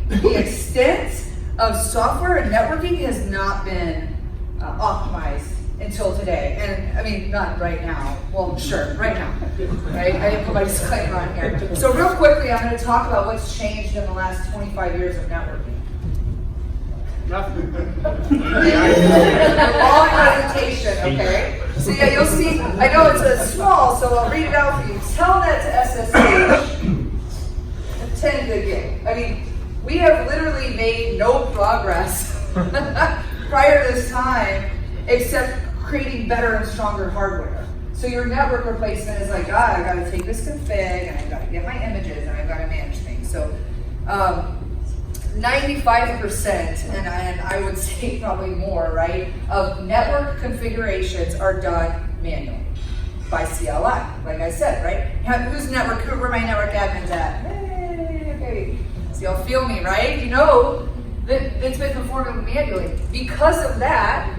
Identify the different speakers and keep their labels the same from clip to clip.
Speaker 1: the extent of software and networking has not been optimized until today. And I mean, not right now. Well, sure, right now. Right? I didn't put my disclaimer on here. So real quickly, I'm going to talk about what's changed in the last 25 years of networking.
Speaker 2: Nothing.
Speaker 1: Long presentation, okay? So yeah, you'll see, I know it's a small, so I'll read it out for you. Tell that to SSH. 10 good gig. I mean, we have literally made no progress prior to this time, except creating better and stronger hardware. So your network replacement is like, God, I gotta take this config, and I gotta get my images, and I gotta manage things. So 95%, and I would say probably more, right, of network configurations are done manually by CLI, like I said, right? Who are my network admins at? Hey, okay. So y'all feel me, right? You know that it's been performed manually. Because of that,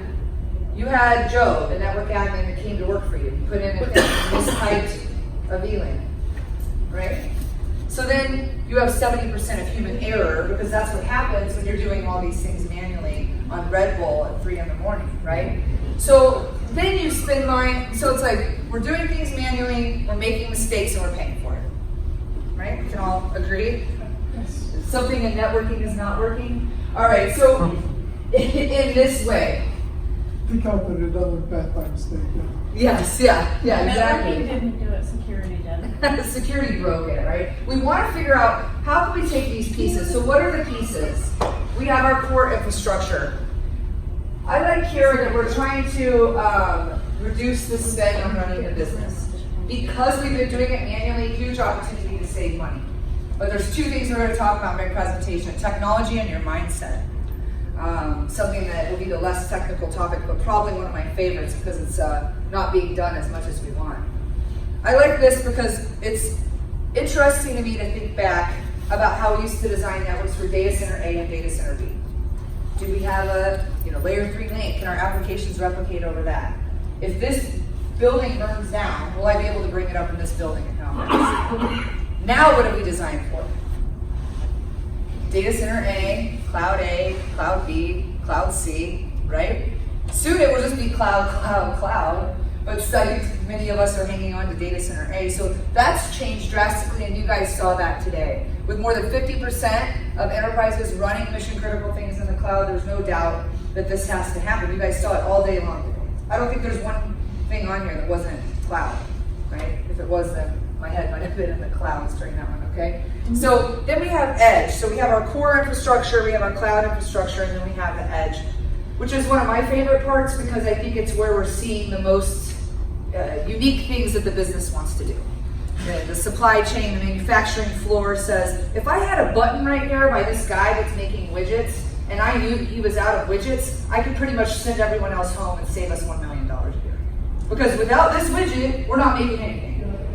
Speaker 1: you had Joe, the network admin that came to work for you. You put in this type of VLAN, right? So then you have 70% of human error, because that's what happens when you're doing all these things manually on Red Bull at 3 in the morning, right? So then you spend line, so it's like, we're doing things manually, we're making mistakes, and we're paying for it, right? We can all agree? Something in networking is not working? All right, so in this way.
Speaker 3: Pick out the redundant path by mistake.
Speaker 1: Yes, yeah, exactly.
Speaker 4: Networking didn't do it, security did.
Speaker 1: Security broke it, right? We want to figure out, how can we take these pieces? So what are the pieces? We have our core infrastructure. I like here that we're trying to reduce the spend on running a business. Because we've been doing it manually, huge opportunity to save money. But there's two things we're going to talk about in my presentation: technology and your mindset. Something that will be the less technical topic, but probably one of my favorites because it's not being done as much as we want. I like this because it's interesting to me to think back about how we used to design networks for data center A and data center B. Do we have a layer 3 link? Can our applications replicate over that? If this building burns down, will I be able to bring it up in this building and how? Now what do we design for? Data center A, Cloud B, Cloud C, right? Soon it will just be cloud, but many of us are hanging on to data center A. So that's changed drastically, and you guys saw that today. With more than 50% of enterprises running mission critical things in the cloud, there's no doubt that this has to happen. You guys saw it all day long today. I don't think there's one thing on here that wasn't cloud, right? If it was, then my head might have been in the clouds during that one, okay? So then we have edge. So we have our core infrastructure, we have our cloud infrastructure, and then we have the edge, which is one of my favorite parts because I think it's where we're seeing the most unique things that the business wants to do. The supply chain, the manufacturing floor says, if I had a button right here by this guy that's making widgets, and I knew he was out of widgets, I could pretty much send everyone else home and save us $1 million a year. Because without this widget, we're not making anything.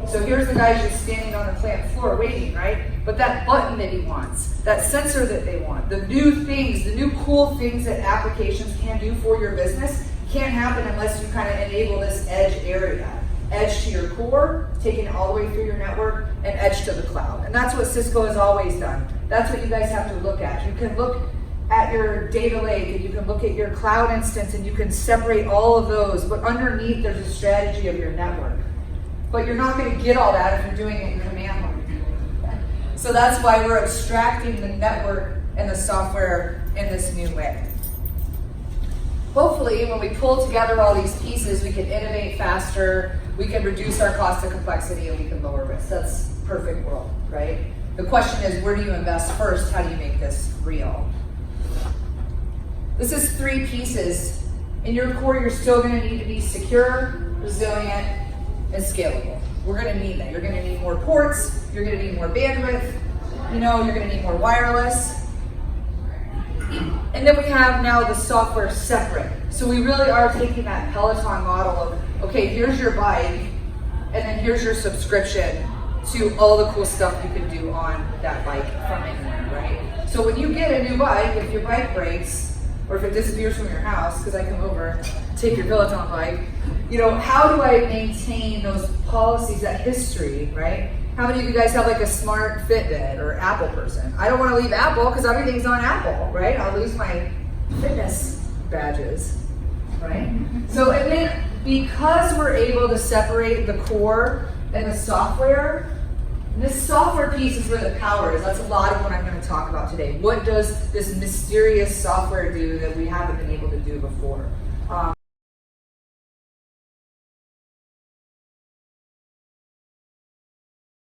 Speaker 1: So here's the guy just standing on the plant floor waiting, right? But that button that he wants, that sensor that they want, the new things, the new cool things that applications can do for your business can't happen unless you kind of enable this edge area. Edge to your core, taking it all the way through your network, and edge to the cloud. And that's what Cisco has always done. That's what you guys have to look at. You can look at your data lake, and you can look at your cloud instance, and you can separate all of those, but underneath there's a strategy of your network. But you're not going to get all that if you're doing it in command line. So that's why we're abstracting the network and the software in this new way. Hopefully, when we pull together all these pieces, we can innovate faster, we can reduce our cost of complexity, and we can lower risk. That's perfect world, right? The question is, where do you invest first? How do you make this real? This is 3 pieces. In your core, you're still going to need to be secure, resilient, and scalable. We're going to need that. You're going to need more ports, you're going to need more bandwidth, you're going to need more wireless. And then we have now the software separate. So we really are taking that Peloton model of, okay, here's your bike, and then here's your subscription to all the cool stuff you can do on that bike from anywhere, right? So when you get a new bike, if your bike breaks, or if it disappears from your house, because I come over, take your Peloton bike, how do I maintain those policies, that history, right? How many of you guys have like a smart Fitbit or Apple person? I don't want to leave Apple because everything's on Apple, right? I'll lose my fitness badges, right? So, and then because we're able to separate the core and the software, this software piece is where the power is. That's a lot of what I'm going to talk about today. What does this mysterious software do that we haven't been able to do before?